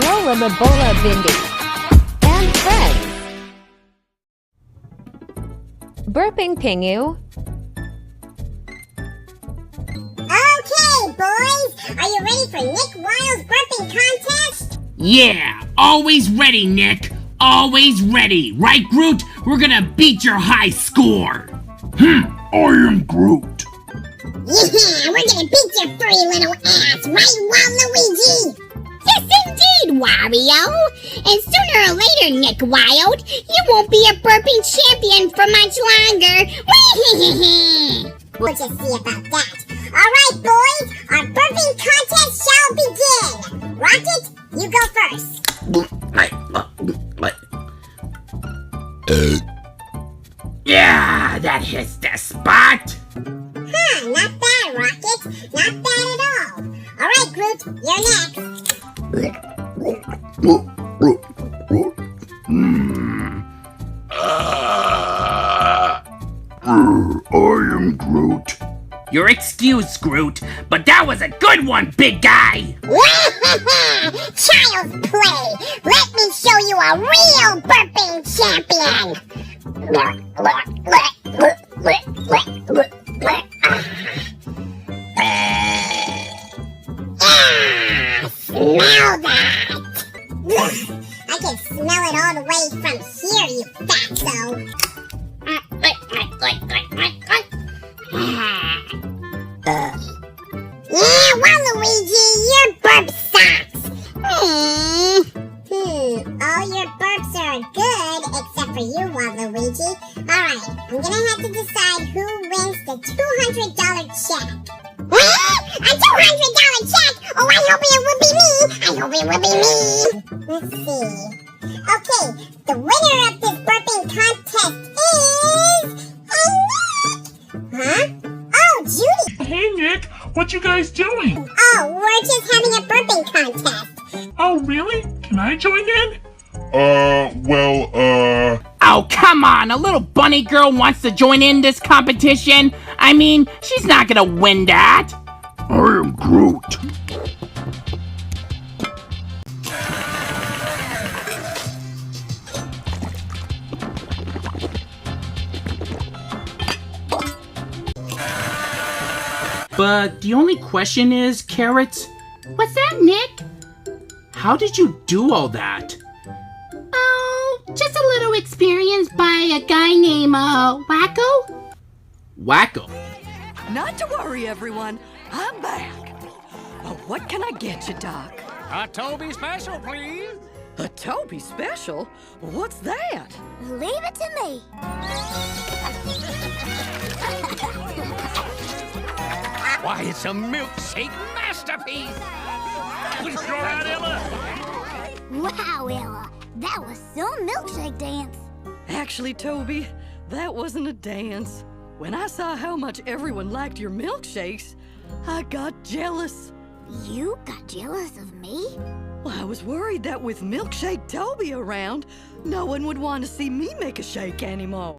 Lola, Mbola, Bindi, and friends. Burping, Pingu. Okay, boys, are you ready for Nick Wild's burping contest? Yeah, always ready, Nick. Always ready. Right, Groot? We're gonna beat your high score. I am Groot. Yeah, we're gonna beat your furry little ass, right, Waluigi? Yes, indeed, Wario. And sooner or later, Nick Wild, you won't be a burping champion for much longer. We'll just see about that. All right, boys, our burping contest shall begin. Rocket, you go first. Yeah, that hits the spot. Not bad, Rocket. Not bad at all. All right, Groot, you're next. I am Groot. Your excuse, Groot, but that was a good one, big guy. Child's play. Let me show you a real burping champion. Smell that! I can smell it all the way from here, you fatso! Yeah, Waluigi, your burp sucks! All your burps are good, except for you, Waluigi. Alright, I'm gonna have to decide who wins the $200 check. A $200 check? Oh, I hope it will be me! I hope it will be me! Let's see. Okay, the winner of this burping contest is... Nick! Huh? Oh, Judy! Hey, Nick, what you guys doing? Oh, we're just having a burping contest. Oh, really? Can I join in? Oh, come on, a little bunny girl wants to join in this competition? I mean, she's not gonna win that. I am Groot. But the only question is, Carrots, What's that, Nick? how did you do all that? Oh, just a little experience by a guy named, Wacko. Wacko. Not to worry, everyone. I'm back. What can I get you, Doc? A Toby special, please. A Toby special? What's that? Leave it to me. Why, it's a milkshake masterpiece. Please throw out Ella. Wow, Ella, that was some milkshake dance. Actually, Toby, that wasn't a dance. When I saw how much everyone liked your milkshakes, I got jealous. You got jealous of me? Well, I was worried that with Milkshake Toby around, no one would want to see me make a shake anymore.